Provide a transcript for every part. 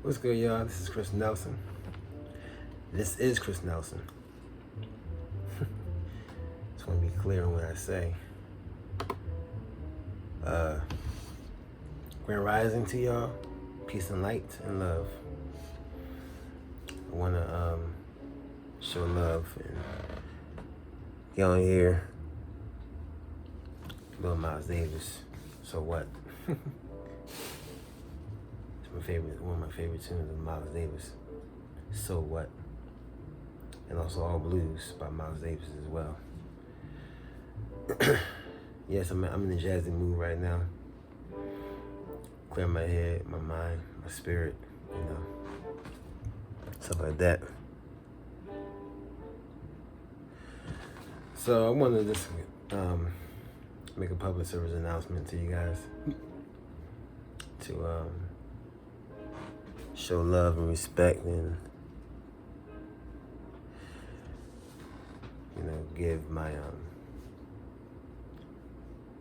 What's good, y'all? This is Chris Nelson. This is Chris Nelson. Just want to be clear on what I say. Grand Rising to y'all. Peace and light and love. I want to show love and get on here. Little Miles Davis. So what? It's one of my favorite tunes of Miles Davis. So what? And also All Blues by Miles Davis as well. Yes, I'm in a jazzy mood right now. Clear my head, my mind, my spirit, stuff like that. So I wanted to just make a public service announcement to you guys to show love and respect and give my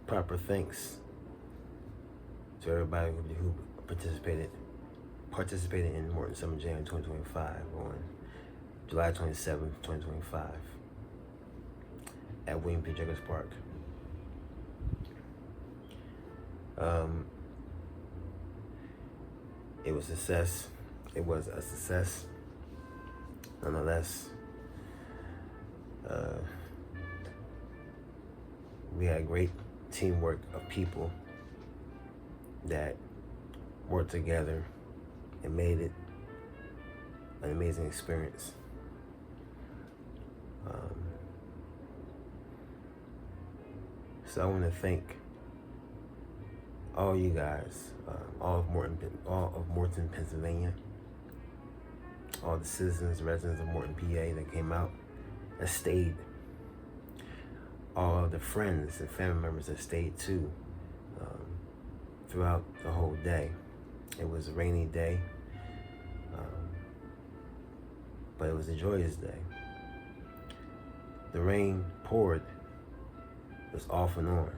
proper thanks to everybody who participated in Morton Summer Jam 2025 on July 27th, 2025 at William P. Jacobs Park. It was a success. It was a success. Nonetheless, we had great teamwork of people that worked together and made it an amazing experience. So I want to thank all you guys, all of Morton, Pennsylvania, all the citizens, residents of Morton, PA that came out and stayed, all of the friends and family members that stayed too, throughout the whole day. It was a rainy day, but it was a joyous day. The rain poured, it was off and on,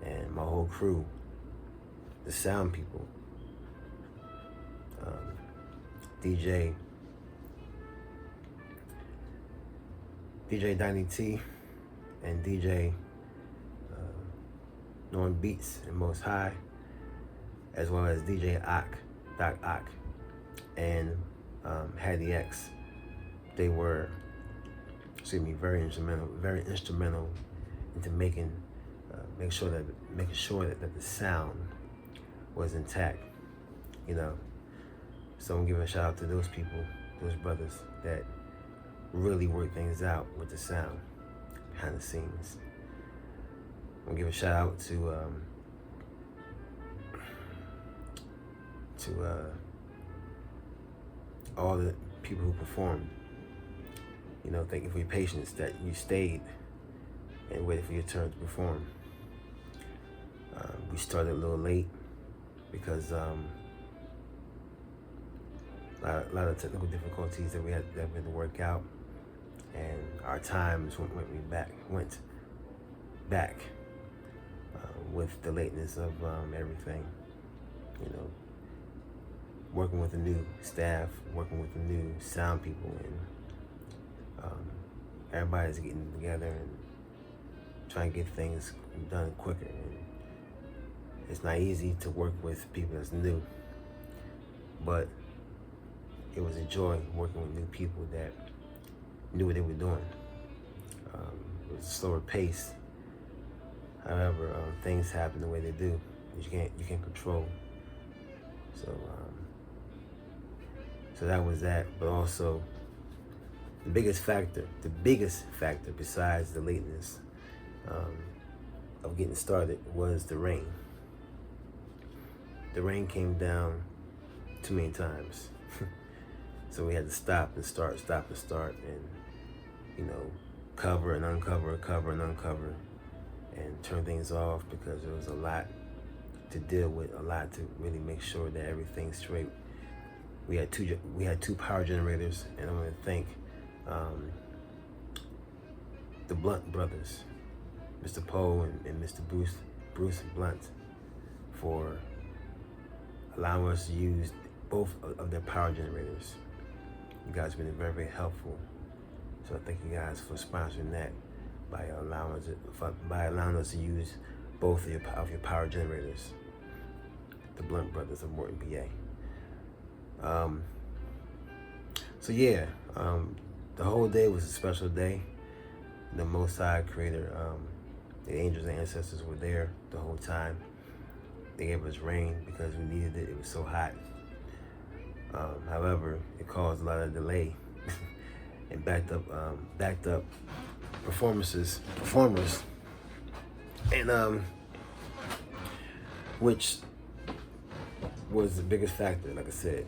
and my whole crew, the sound people, DJ Donnie T and DJ Norm Beats and Most High, as well as DJ Doc Ock, and Hattie X. They were, very instrumental into making sure that the sound was intact, So I'm giving a shout out to those people, those brothers that really work things out with the sound behind the scenes. I'm gonna give a shout out to all the people who performed. Thank you for your patience that you stayed and waited for your turn to perform. We started a little late because a lot of technical difficulties that we had to work out, and our times went back with the lateness of everything. Working with the new staff, working with the new sound people, and everybody's getting together and trying to get things done quicker. And it's not easy to work with people that's new, but it was a joy working with new people that knew what they were doing. It was a slower pace. However, things happen the way they do. You can't control. So that was that. But also, the biggest factor besides the lateness of getting started was the rain. The rain came down too many times. So we had to stop and start, and cover and uncover, and turn things off, because there was a lot to deal with, a lot to really make sure that everything's straight. We had two power generators, and I want to thank the Blunt brothers, Mr. Poe and Mr. Bruce Blunt, for allowing us to use both of their power generators. You guys have been very, very helpful. So I thank you guys for sponsoring that by allowing us to use both of your power generators, the Blunt Brothers of Morton, PA. So yeah, the whole day was a special day. The Most High Creator, the angels and ancestors were there the whole time. They gave us rain because we needed it. It was so hot. However, it caused a lot of delay and backed up performers, and which was the biggest factor. Like I said,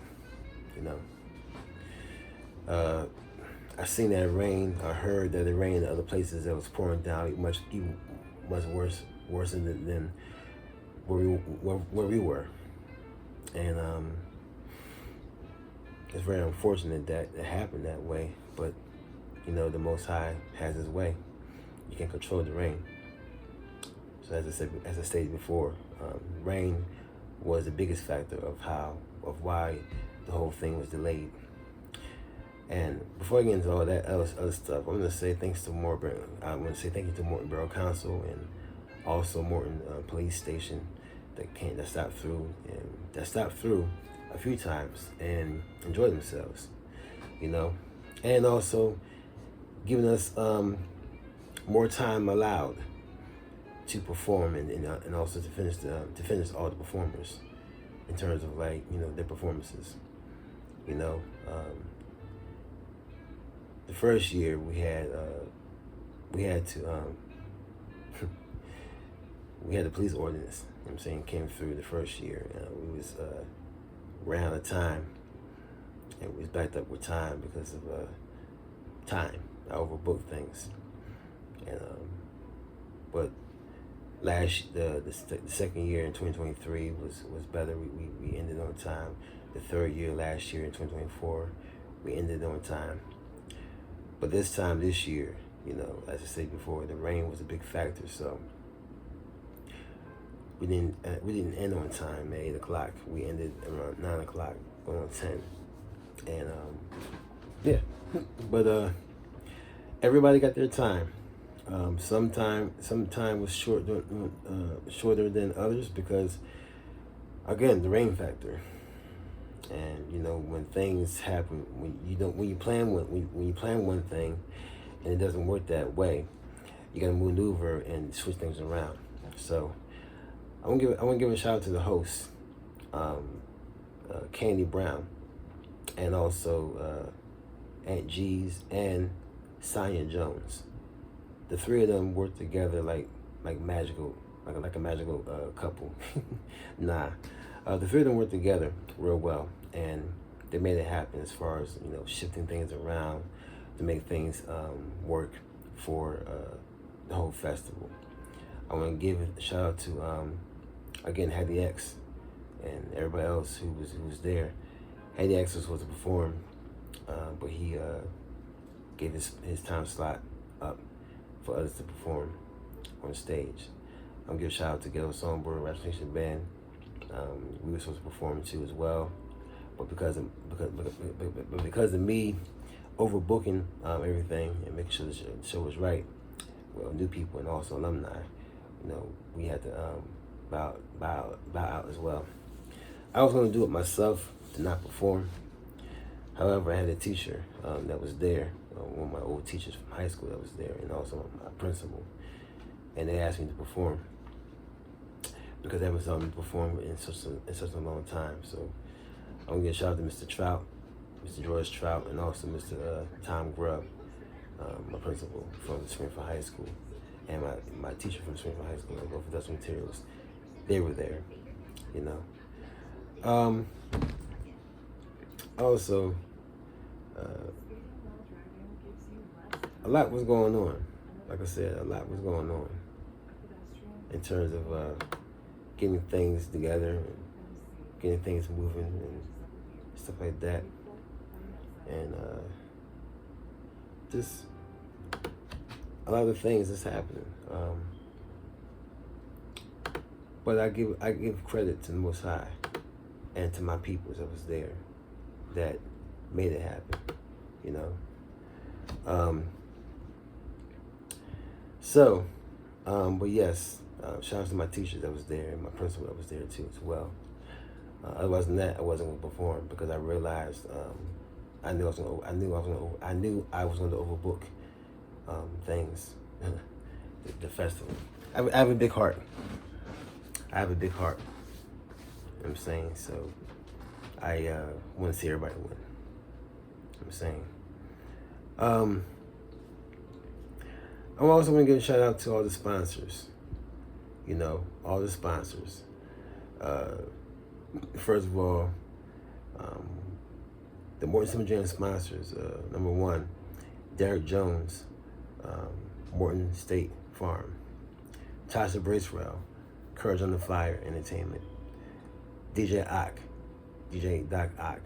I seen that rain. I heard that it rained in other places that was pouring down much worse than where we were, and it's very unfortunate that it happened that way. But the Most High has His way. You can control the rain. So as I stated before, rain was the biggest factor of why the whole thing was delayed. And before I get into all that other stuff, I'm going to say thanks to Morton. I want to say thank you to Morton Borough Council and also Morton Police Station that stopped through a few times and enjoyed themselves, and also giving us more time allowed to perform and also to finish all the performers in terms of their performances. The first year we had the police ordinance. Came through the first year. We was ran out of time, and we was backed up with time because of time. I overbooked things, and but the second year in 2023 was better. We ended on time. The third year last year in 2024, we ended on time. But this year, as I said before, the rain was a big factor. So we didn't end on time at 8 o'clock. We ended around 9 o'clock, going on 10. And yeah, but everybody got their time. Some time was shorter than others because, again, the rain factor. And when things happen, when you plan one thing and it doesn't work that way, you gotta maneuver and switch things around. So I want to give a shout out to the hosts, Candy Brown, and also Aunt G's and Sonia Jones. The three of them work together like a magical couple. Nah. The three of them worked together real well, and they made it happen as far as shifting things around to make things work for the whole festival. I want to give a shout out to again Hattie X and everybody else who was there. Hattie X was supposed to perform, but he gave his time slot up for others to perform on stage. I'm gonna give a shout out to Ghetto Songbird Representation Band. We were supposed to perform too as well, but because of me overbooking everything and making sure the show was right, well, new people and also alumni, we had to bow out as well. I was going to do it myself to not perform. However, I had a teacher that was there, one of my old teachers from high school that was there, and also my principal, and they asked me to perform because they haven't saw me perform in such a long time. So I'm gonna give a shout out to Mr. Trout, Mr. George Trout, and also Mr. Tom Grubb, my principal from Springfield High School, and my teacher from Springfield High School, both industrial materials. They were there, Also, a lot was going on. Like I said, a lot was going on in terms of getting things together and getting things moving and stuff like that. And just a lot of things that's happening. But I give credit to the Most High and to my peoples that was there that made it happen, you know. But yes, shout out to my teachers that was there and my principal that was there too as well. Otherwise than that, I wasn't going to perform because I realized I knew I was going to overbook things, the festival. I have a big heart. I have a big heart. You know what I'm saying? So I want to see everybody win. You know what I'm saying? I'm also going to give a shout out to all the sponsors. You know, all the sponsors. First of all, the Morton Cemetery sponsors. Number one, Derek Jones, Morton State Farm. Tasha Bracewell, Courage on the Fire Entertainment. DJ Doc Ock.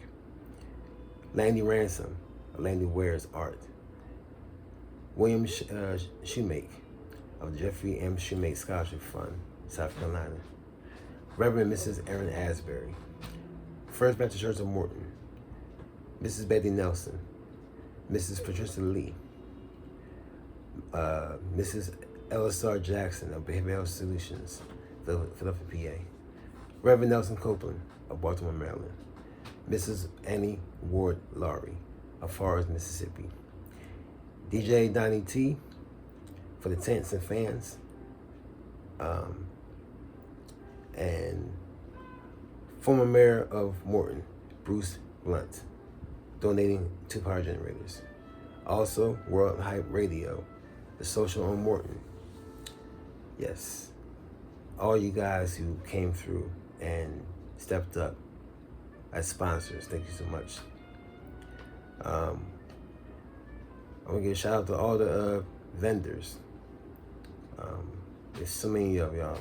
Landy Ransom, Landy Wares Art. William Shoemake of Jeffrey M. Shoemake Scholarship Fund, South Carolina. Reverend Mrs. Erin Asbury. First Baptist Church of Morton. Mrs. Betty Nelson. Mrs. Patricia Lee. Mrs. LSR Jackson of Behavioral Health Solutions, Philadelphia, PA. Reverend Nelson Copeland of Baltimore, Maryland. Mrs. Annie Ward Laurie of Forest, Mississippi. DJ Donnie T for the tents and fans. And former mayor of Morton, Bruce Blunt, donating 2 power generators. Also, World Hype Radio, the social on Morton. Yes, all you guys who came through and stepped up as sponsors, thank you so much. I'm gonna give a shout out to all the vendors. There's so many of y'all.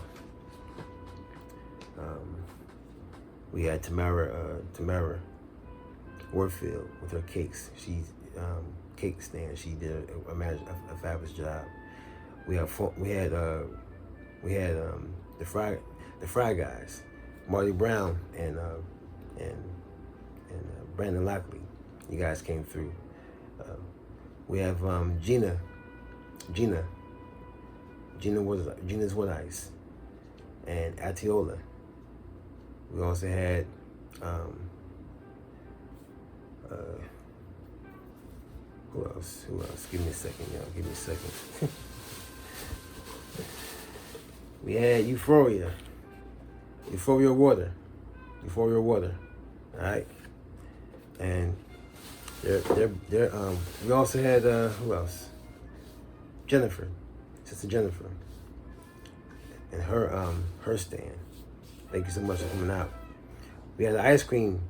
We had Tamara Warfield with her cakes. She's cake stand. She did a fabulous job. We had the Fry Guys, Marty Brown and Brandon Lockley. You guys came through. We have Gina's Wood Ice, and Atiola. We also had who else? Give me a second, y'all. Give me a second. We had Euphoria Water. All right, and they're we also had who else? Jennifer, Sister Jennifer, and her stand. Thank you so much for coming out. We had an ice cream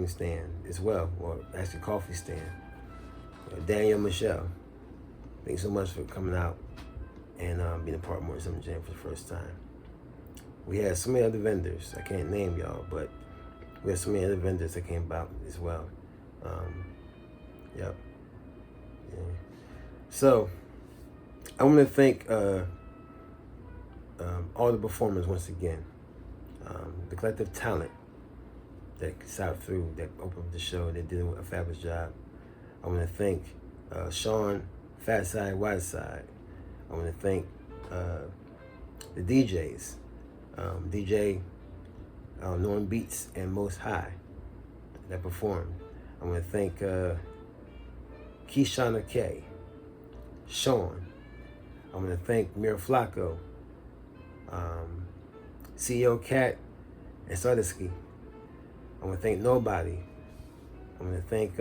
stand as well, or actually coffee stand. Danielle Michelle, thank you so much for coming out and being a part of Morton Summer Jam for the first time. We had so many other vendors. I can't name y'all, but we had so many other vendors that came about as well. Yep. Yeah. So I want to thank all the performers once again. The collective talent that sat through, that opened up the show, that did a fabulous job. I want to thank Sean, Fatside, Whiteside. I want to thank the DJs, DJ Norm Beats and Most High that performed. I want to thank Keishana K, Sean. I want to thank Mira Flacco, CEO Cat, and Sardisky. I want to thank Nobody. I want to thank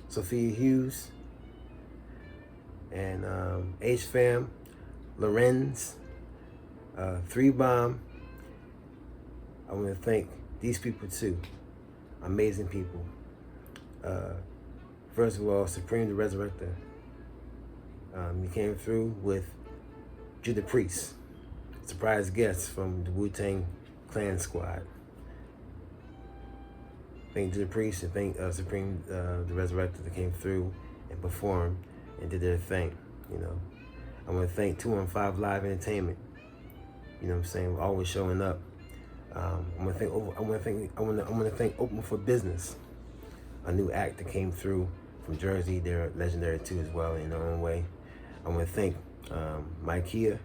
Sophia Hughes and H-Fam, Lorenz, 3Bomb. I want to thank these people too. Amazing people. First of all, Supreme the Resurrector. You came through with Judah Priest, surprise guest from the Wu-Tang Clan Squad. Thank Judah Priest and thank Supreme the Resurrector that came through and performed and did their thing. You know, I want to thank 215 Live Entertainment. You know what I'm saying? Always showing up. I want to thank Open for Business, a new act that came through from Jersey. They're legendary too as well in their own way. I want to thank Mick Kia,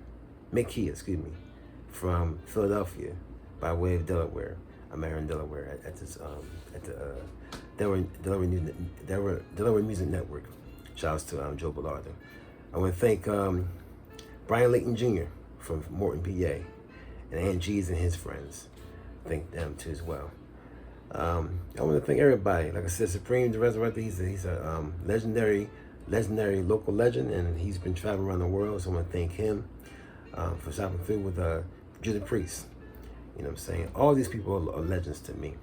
from Philadelphia by way of Delaware. I'm here in Delaware at the Delaware Music Network. Shouts to Joe Bellardo. I want to thank Brian Layton Jr. from Morton, PA, and Aunt G's and his friends. Thank them too as well. I want to thank everybody. Like I said, Supreme the Resurrector, he's a legendary local legend, and he's been traveling around the world. So I want to thank him for shopping through with Judah Priest. You know what I'm saying? All these people are legends to me.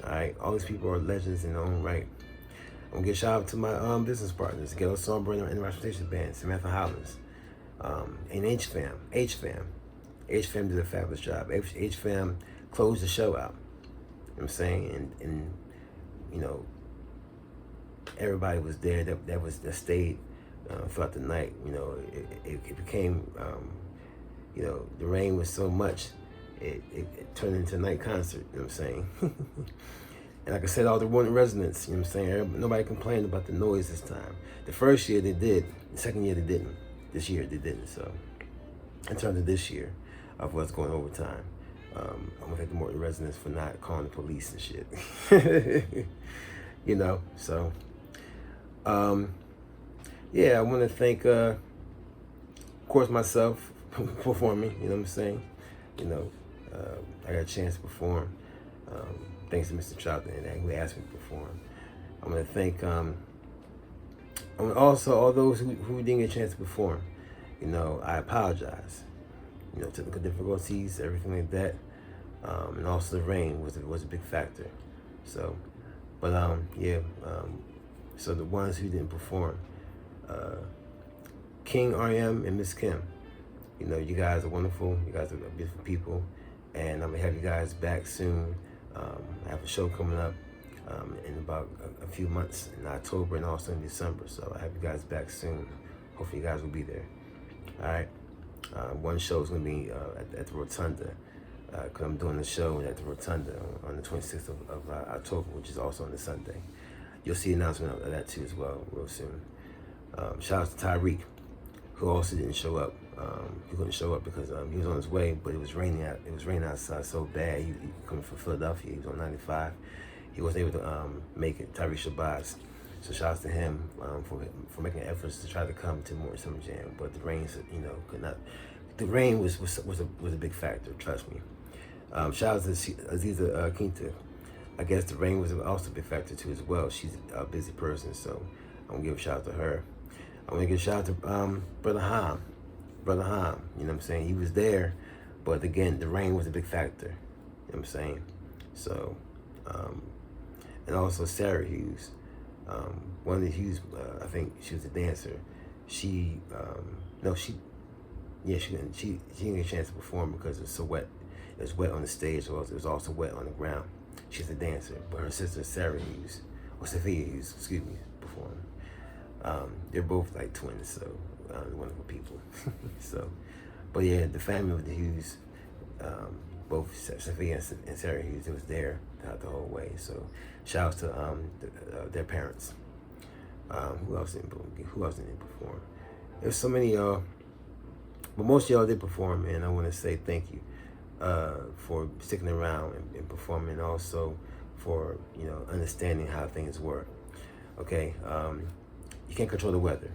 All right, all these people are legends in their own right. I'm gonna give a shout out to my business partners, Ghetto Songburner and the Transportation Band, Samantha Hollins, and H-Fam did a fabulous job. H-Fam closed the show out. You know what I'm saying? And you know, everybody was there that stayed throughout the night. You know, it became, you know, the rain was so much, it turned into a night concert. You know what I'm saying? And like I said, all the Morton residents, you know what I'm saying? Nobody complained about the noise this time. The first year they did, the second year they didn't. This year they didn't. So in terms of this year, of what's going overtime, I'm gonna thank the Morton residents for not calling the police and shit. You know, so yeah, I want to thank, of course, myself performing. You know what I'm saying? You know, I got a chance to perform. Thanks to Mr. Troutman who asked me to perform. I want to thank also all those who didn't get a chance to perform. You know, I apologize. You know, technical difficulties, everything like that, and also the rain was a big factor. So, but yeah. So the ones who didn't perform, King RM and Miss Kim, you know, you guys are wonderful. You guys are beautiful people, and I'm gonna have you guys back soon. I have a show coming up in about a few months in October and also in December. So I have you guys back soon. Hopefully you guys will be there. All right. One show is going to be at the Rotunda, because I'm doing a show at the Rotunda on the 26th of October, which is also on the Sunday. You'll see an announcement of that too as well real soon. Shout out to Tyreek, who also didn't show up. He couldn't show up because he was on his way, but it was raining out. It was raining outside so bad. He coming from Philadelphia. He was on 95. He wasn't able to make it. Tyreek Shabazz. So shout out to him for making efforts to try to come to Morton Summer Jam, but the rain, you know, could not. The rain was a big factor. Trust me. Shout out to Aziza Quinta. I guess the rain was also a big factor too as well. She's a busy person, so I'm gonna give a shout out to her. I'm gonna give a shout out to Brother Ham. You know what I'm saying? He was there, but again, the rain was a big factor. You know what I'm saying? So, and also Sarah Hughes. One of the Hughes, I think she was a dancer. She didn't get a chance to perform because it was so wet. It was wet on the stage, or it was also wet on the ground. She's a dancer, but her sister Sarah Hughes, or Sophia Hughes, performed. They're both like twins, so wonderful people. So, but yeah, the family of the Hughes, both Sophia and Sarah Hughes, it was there throughout the whole way. So, shout out to their parents. Who else didn't perform? There's so many y'all, but most of y'all did perform, and I want to say thank you for sticking around and performing, and also for, you know, understanding how things work. Okay, you can't control the weather.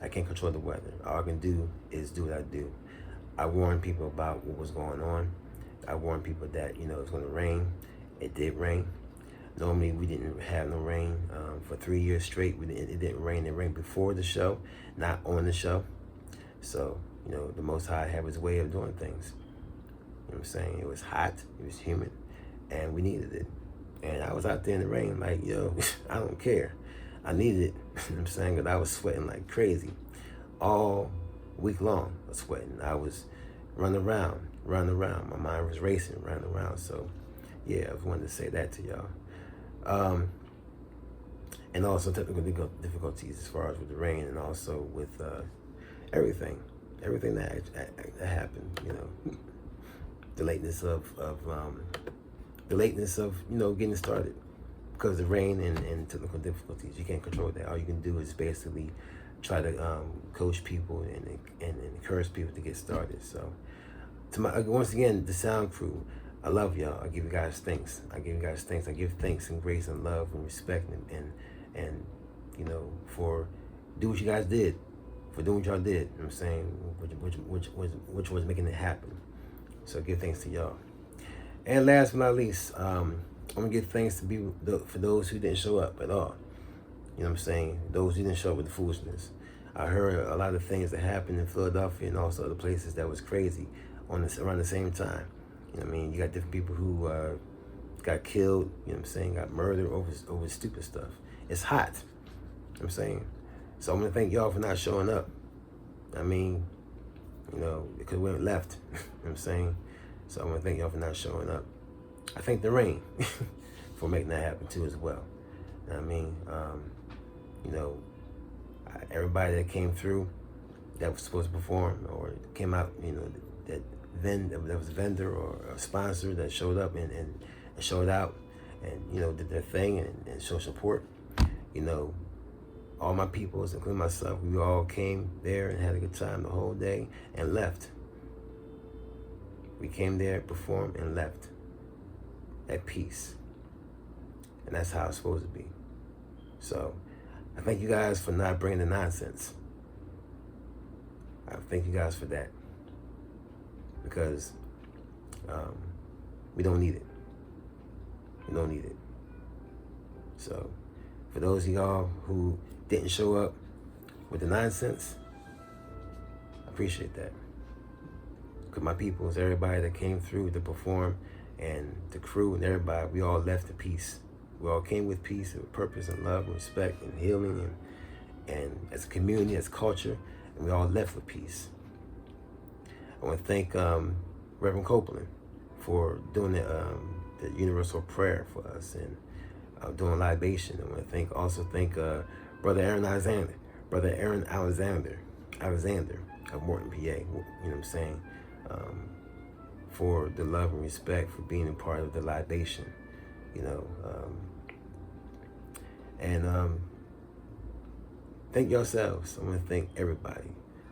I can't control the weather. All I can do is do what I do. I warned people about what was going on. I warned people that, you know, it's going to rain. It did rain. Normally we didn't have no rain for 3 years straight. It didn't rain. It rained before the show, not on the show. So, you know, the Most High had his way of doing things. You know what I'm saying? It was hot, it was humid, and we needed it. And I was out there in the rain like, yo, I don't care. I needed it. You know what I'm saying? Because I was sweating like crazy. All week long, I was sweating. I was running around. My mind was racing, running around. So, yeah, I wanted to say that to y'all. And also technical difficulties as far as with the rain, and also with everything that happened, you know. the lateness of getting started because of rain and technical difficulties. You can't control that. All you can do is basically try to coach people and encourage people to get started. So once again, the sound crew, I love y'all. I give you guys thanks. I give thanks and grace and love and respect and for doing what you guys did, for doing what y'all did. You know what I'm saying, which was making it happen. So give thanks to y'all. And last but not least, I'm gonna give thanks for those who didn't show up at all. You know what I'm saying? Those who didn't show up with the foolishness. I heard a lot of things that happened in Philadelphia and also other places that was crazy around the same time. You know what I mean? You got different people who got killed, you know what I'm saying, got murdered over stupid stuff. It's hot, you know what I'm saying? So I'm gonna thank y'all for not showing up. I mean, because we went left, you know what I'm saying? So I'm gonna thank y'all for not showing up. I thank the rain for making that happen too as well. You know what I mean? Everybody that came through that was supposed to perform or came out, that was a vendor or a sponsor that showed up and showed out and, did their thing and showed support. All my peoples, including myself, we all came there and had a good time the whole day and left. We came there, performed, and left at peace. And that's how it's supposed to be. So I thank you guys for not bringing the nonsense. I thank you guys for that. Because we don't need it. We don't need it. So for those of y'all who didn't show up with the nonsense, I appreciate that. Because my peoples, everybody that came through to perform, and the crew and everybody, we all left in peace. We all came with peace and purpose and love and respect and healing and as a community, as culture, and we all left with peace. I want to thank Reverend Copeland for doing the universal prayer for us and doing libation. I want to also thank Brother Aaron Alexander of Morton, PA. You know what I'm saying? For the love and respect, for being a part of the libation. Thank yourselves. I want to thank everybody,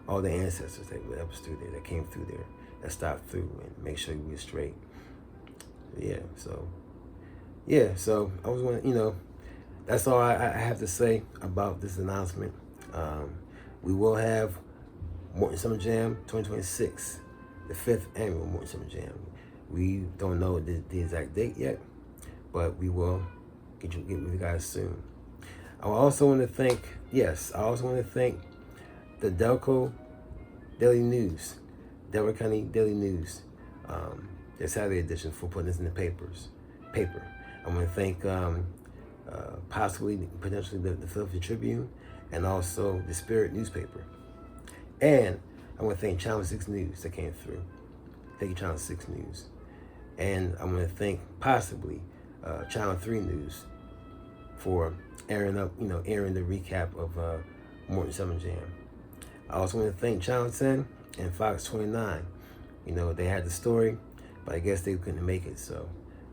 all the ancestors that was through there, that came through there, that stopped through and make sure we were straight. So I was going to, that's all I have to say about this announcement. We will have Morton Summer Jam 2026, the 5th annual Morton Summer Jam. We don't know the exact date yet, but we will get with you guys soon. I also want to thank the Delco Daily News, Delaware County Daily News, their Saturday edition, for putting this in the paper. I want to thank potentially the Philadelphia Tribune and also the Spirit newspaper. And I want to thank Channel 6 News that came through. Thank you, Channel 6 News. And I want to thank possibly Channel 3 News for airing the recap of Morton Summer Jam. I also want to thank Channel 10 and Fox 29. They had the story, but I guess they couldn't make it.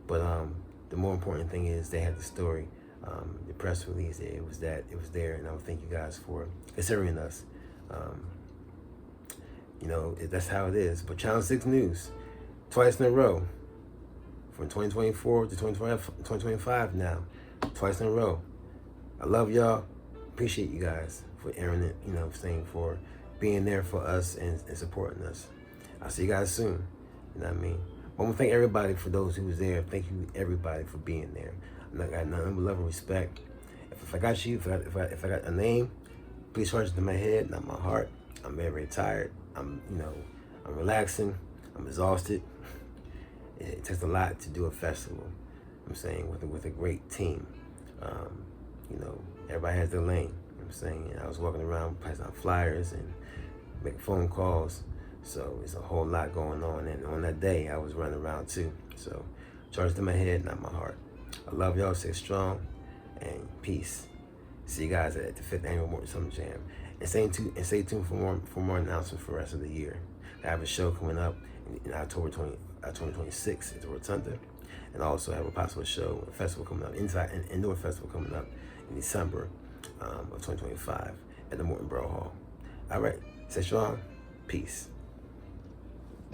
But the more important thing is they had the story, the press release. It was there, and I would thank you guys for considering us. That's how it is. But Channel 6 News, twice in a row, from 2024 to 2025 now, twice in a row. I love y'all. Appreciate you guys for airing it, for being there for us and supporting us. I'll see you guys soon. You know what I mean? I want to thank everybody for those who was there. Thank you, everybody, for being there. I got nothing but love and respect. If I got you, if I got a name, please charge it to my head, not my heart. I'm very, very tired. I'm relaxing. I'm exhausted. It takes a lot to do a festival. I'm saying with a great team. Everybody has their lane. I'm saying, I was walking around passing out flyers and making phone calls. So it's a whole lot going on. And on that day, I was running around too. So charge to my head, not my heart. I love y'all. Stay strong and peace. See you guys at the 5th annual Morton Summer Jam. And stay tuned for more announcements for the rest of the year. I have a show coming up in October 2026 at the Rotunda. And I also have a possible show, a festival coming up, an indoor festival coming up in December of 2025 at the Morton Borough Hall. All right, stay strong. Peace.